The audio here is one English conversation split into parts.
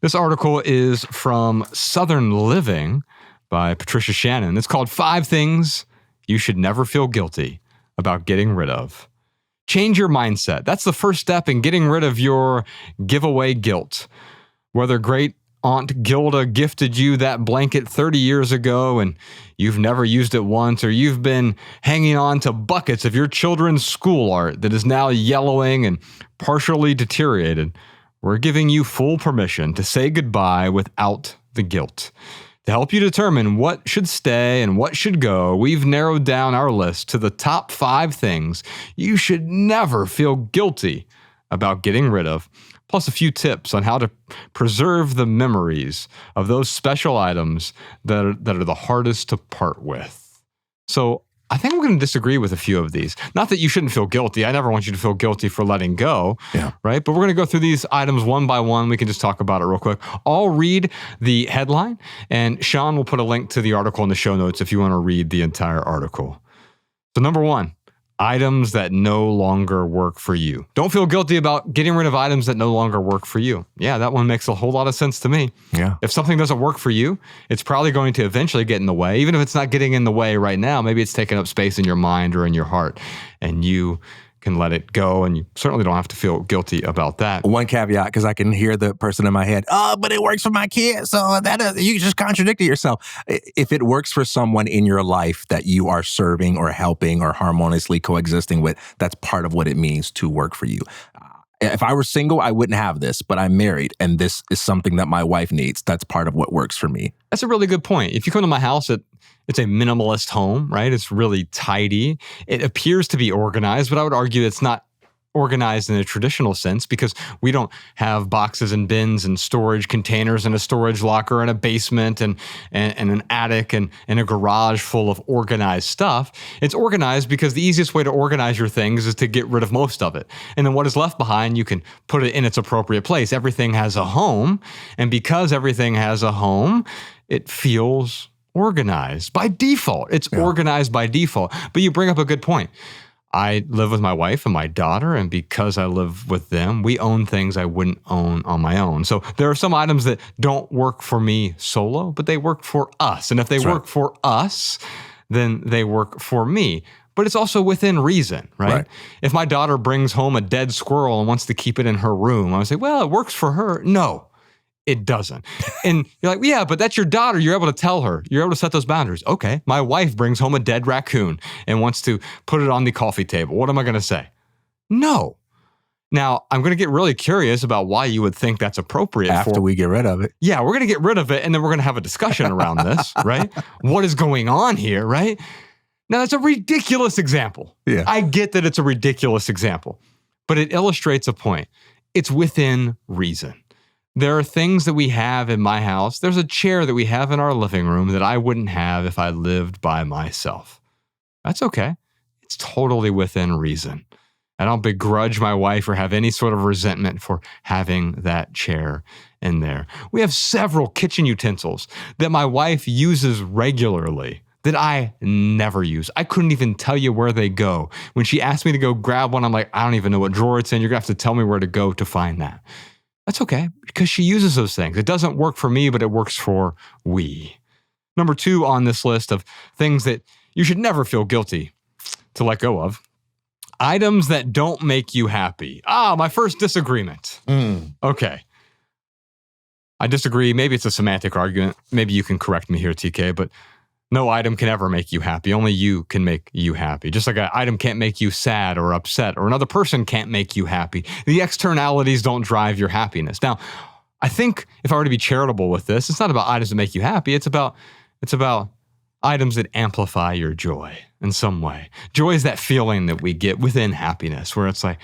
This article is from Southern Living by Patricia Shannon. It's called 5 Things You Should Never Feel Guilty About Getting Rid Of. Change your mindset. That's the first step in getting rid of your giveaway guilt. Whether great Aunt Gilda gifted you that blanket 30 years ago and you've never used it once, or you've been hanging on to buckets of your children's school art that is now yellowing and partially deteriorated, we're giving you full permission to say goodbye without the guilt. To help you determine what should stay and what should go, we've narrowed down our list to the top 5 things you should never feel guilty about getting rid of, plus a few tips on how to preserve the memories of those special items that are the hardest to part with. So I think I'm going to disagree with a few of these. Not that you shouldn't feel guilty. I never want you to feel guilty for letting go, right? But we're going to go through these items one by one. We can just talk about it real quick. I'll read the headline, and Sean will put a link to the article in the show notes if you want to read the entire article. So number 1, items that no longer work for you. Don't feel guilty about getting rid of items that no longer work for you. Yeah, that one makes a whole lot of sense to me. Yeah. If something doesn't work for you, it's probably going to eventually get in the way. Even if it's not getting in the way right now, maybe it's taking up space in your mind or in your heart, and you can let it go, and you certainly don't have to feel guilty about that. One caveat, because I can hear the person in my head, but it works for my kids, so you just contradicted yourself. If it works for someone in your life that you are serving or helping or harmoniously coexisting with, that's part of what it means to work for you. If I were single, I wouldn't have this, but I'm married, and this is something that my wife needs. That's part of what works for me. That's a really good point. If you come to my house, it's a minimalist home, right? It's really tidy. It appears to be organized, but I would argue it's not organized in a traditional sense, because we don't have boxes and bins and storage containers and a storage locker and a basement and an attic and a garage full of organized stuff. It's organized because the easiest way to organize your things is to get rid of most of it. And then what is left behind, you can put it in its appropriate place. Everything has a home. And because everything has a home, it feels organized by default. It's organized by default. But you bring up a good point. I live with my wife and my daughter, and because I live with them, we own things I wouldn't own on my own. So there are some items that don't work for me solo, but they work for us. And if they work for us, then they work for me. But it's also within reason, right? If my daughter brings home a dead squirrel and wants to keep it in her room, I would say, well, it works for her. No, it doesn't. And you're like, yeah, but that's your daughter. You're able to tell her. You're able to set those boundaries. Okay, my wife brings home a dead raccoon and wants to put it on the coffee table. What am I going to say? No. Now, I'm going to get really curious about why you would think that's appropriate. After we get rid of it. Yeah, we're going to get rid of it, and then we're going to have a discussion around this, right? What is going on here, right? Now, that's a ridiculous example. Yeah. I get that it's a ridiculous example, but it illustrates a point. It's within reason. There are things that we have in my house. There's a chair that we have in our living room that I wouldn't have if I lived by myself. That's okay. It's totally within reason. I don't begrudge my wife or have any sort of resentment for having that chair in there. We have several kitchen utensils that my wife uses regularly that I never use. I couldn't even tell you where they go. When she asked me to go grab one, I'm like, I don't even know what drawer it's in. You're going to have to tell me where to go to find that. That's okay, because she uses those things. It doesn't work for me, but it works for we. Number 2 on this list of things that you should never feel guilty to let go of: items that don't make you happy. My first disagreement. Okay. I disagree. Maybe it's a semantic argument. Maybe you can correct me here, TK, but no item can ever make you happy. Only you can make you happy. Just like an item can't make you sad or upset, or another person can't make you happy. The externalities don't drive your happiness. Now, I think if I were to be charitable with this, it's not about items that make you happy. It's about items that amplify your joy in some way. Joy is that feeling that we get within happiness, where it's like,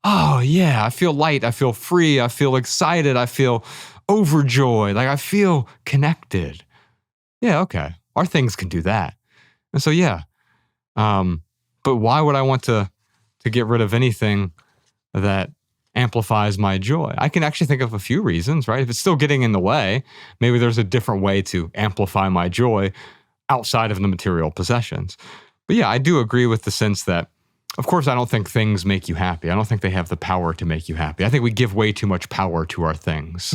oh yeah, I feel light, I feel free, I feel excited, I feel overjoyed, like I feel connected. Yeah, okay. Our things can do that. And so, yeah. But why would I want to get rid of anything that amplifies my joy? I can actually think of a few reasons, right? If it's still getting in the way, maybe there's a different way to amplify my joy outside of the material possessions. But yeah, I do agree with the sense that, of course, I don't think things make you happy. I don't think they have the power to make you happy. I think we give way too much power to our things.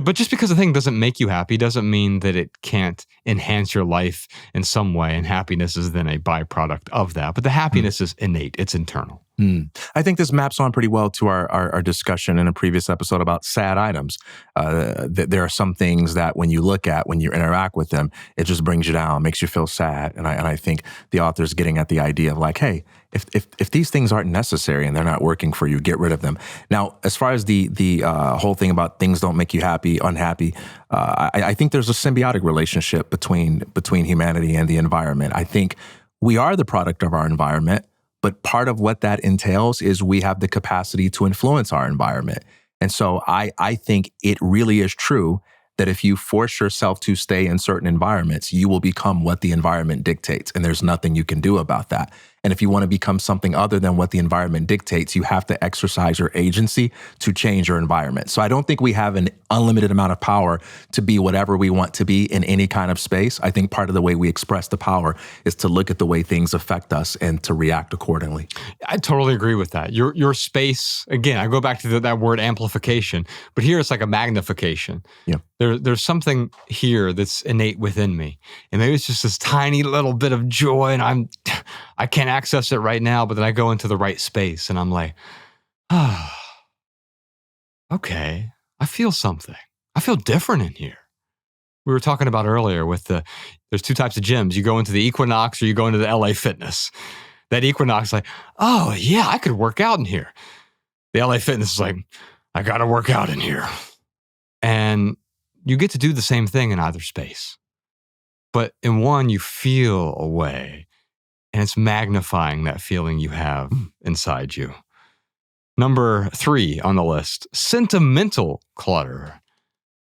But just because a thing doesn't make you happy doesn't mean that it can't enhance your life in some way. And happiness is then a byproduct of that. But the happiness is innate. It's internal. I think this maps on pretty well to our discussion in a previous episode about sad items. There are some things that when you look at, when you interact with them, it just brings you down, makes you feel sad. And I think the author's getting at the idea of like, hey, if these things aren't necessary and they're not working for you, get rid of them. Now, as far as the whole thing about things don't make you unhappy, I think there's a symbiotic relationship between humanity and the environment. I think we are the product of our environment. But part of what that entails is we have the capacity to influence our environment. And so I think it really is true that if you force yourself to stay in certain environments, you will become what the environment dictates. And there's nothing you can do about that. And if you want to become something other than what the environment dictates, you have to exercise your agency to change your environment. So I don't think we have an unlimited amount of power to be whatever we want to be in any kind of space. I think part of the way we express the power is to look at the way things affect us and to react accordingly. I totally agree with that. Your space, again, I go back to that word amplification, but here it's like a magnification. Yeah. There's something here that's innate within me. And maybe it's just this tiny little bit of joy and I can't access it right now, but then I go into the right space and I'm like, okay, I feel something. I feel different in here. We were talking about earlier with there's two types of gyms. You go into the Equinox or you go into the LA Fitness. That Equinox is like, oh yeah, I could work out in here. The LA Fitness is like, I got to work out in here. And you get to do the same thing in either space. But in one, you feel a way. And it's magnifying that feeling you have inside you. Number 3 on the list, sentimental clutter.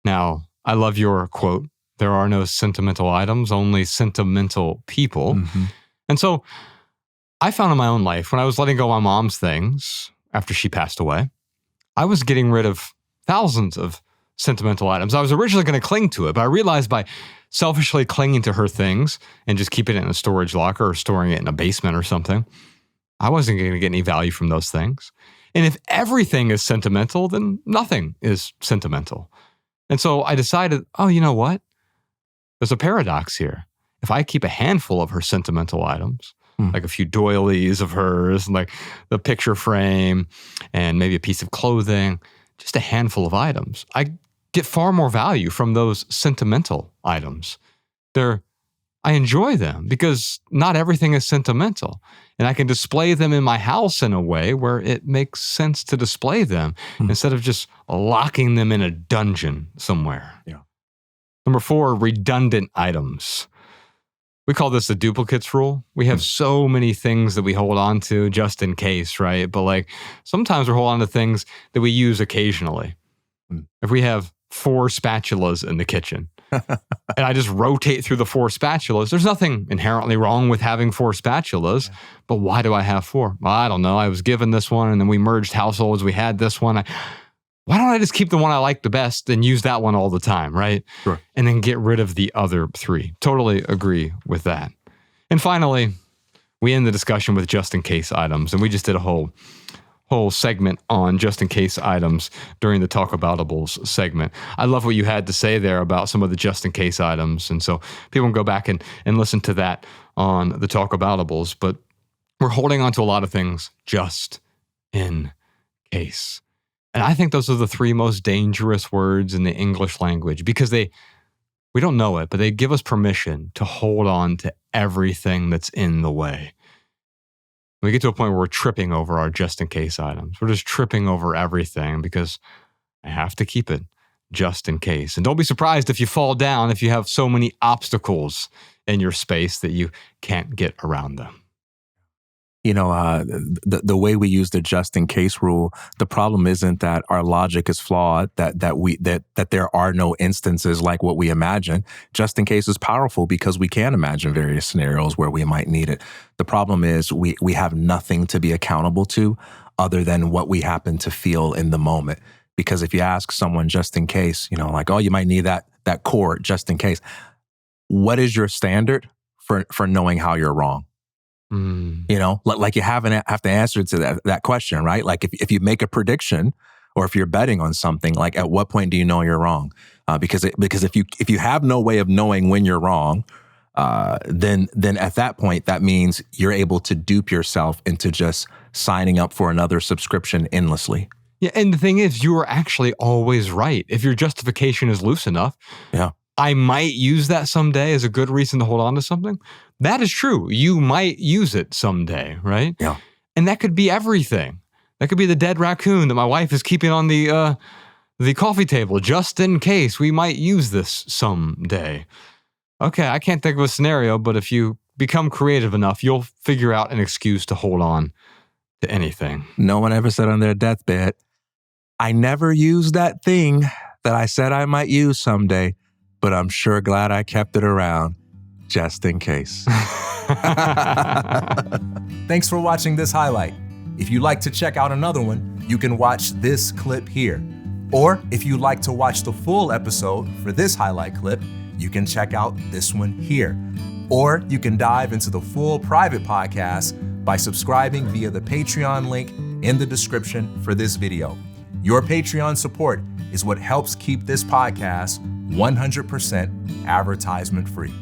Now, I love your quote, there are no sentimental items, only sentimental people. Mm-hmm. And so I found in my own life, when I was letting go of my mom's things after she passed away, I was getting rid of thousands of sentimental items. I was originally going to cling to it, but I realized by selfishly clinging to her things and just keeping it in a storage locker or storing it in a basement or something, I wasn't going to get any value from those things. And if everything is sentimental, then nothing is sentimental. And so I decided, oh, you know what? There's a paradox here. If I keep a handful of her sentimental items, like a few doilies of hers, and like the picture frame and maybe a piece of clothing, just a handful of items, I get far more value from those sentimental items. I enjoy them because not everything is sentimental. And I can display them in my house in a way where it makes sense to display them instead of just locking them in a dungeon somewhere. Yeah. Number 4, redundant items. We call this the duplicates rule. We have so many things that we hold on to just in case, right? But like sometimes we're holding on to things that we use occasionally. If we have 4 spatulas in the kitchen and I just rotate through the 4 spatulas, there's nothing inherently wrong with having 4 spatulas, but why do I have 4? Well, I don't know. I was given this one and then we merged households. We had this one. Why don't I just keep the one I like the best and use that one all the time, right? Sure. And then get rid of the other 3. Totally agree with that. And finally, we end the discussion with just in case items. And we just did a whole segment on just in case items during the Talk Aboutables segment. I love what you had to say there about some of the just in case items. And so people can go back and listen to that on the Talk Aboutables. But we're holding on to a lot of things just in case. And I think those are the 3 most dangerous words in the English language because we don't know it, but they give us permission to hold on to everything that's in the way. We get to a point where we're tripping over our just in case items. We're just tripping over everything because I have to keep it just in case. And don't be surprised if you fall down if you have so many obstacles in your space that you can't get around them. You know, the way we use the just in case rule, the problem isn't that our logic is flawed, that there are no instances like what we imagine. Just in case is powerful because we can imagine various scenarios where we might need it. The problem is we have nothing to be accountable to other than what we happen to feel in the moment. Because if you ask someone just in case, you know, like, oh, you might need that cord just in case. What is your standard for knowing how you're wrong? You know, like you have to answer to that question, right? Like if you make a prediction or if you're betting on something, like at what point do you know you're wrong? Because if you have no way of knowing when you're wrong, then at that point, that means you're able to dupe yourself into just signing up for another subscription endlessly. Yeah, and the thing is, you are actually always right. If your justification is loose enough, Yeah. I might use that someday as a good reason to hold on to something. That is true. You might use it someday, right? Yeah. And that could be everything. That could be the dead raccoon that my wife is keeping on the coffee table just in case we might use this someday. Okay, I can't think of a scenario, but if you become creative enough, you'll figure out an excuse to hold on to anything. No one ever said on their deathbed, I never used that thing that I said I might use someday, but I'm sure glad I kept it around just in case. Thanks for watching this highlight. If you'd like to check out another one, you can watch this clip here. Or if you'd like to watch the full episode for this highlight clip, you can check out this one here. Or you can dive into the full private podcast by subscribing via the Patreon link in the description for this video. Your Patreon support is what helps keep this podcast 100% advertisement free.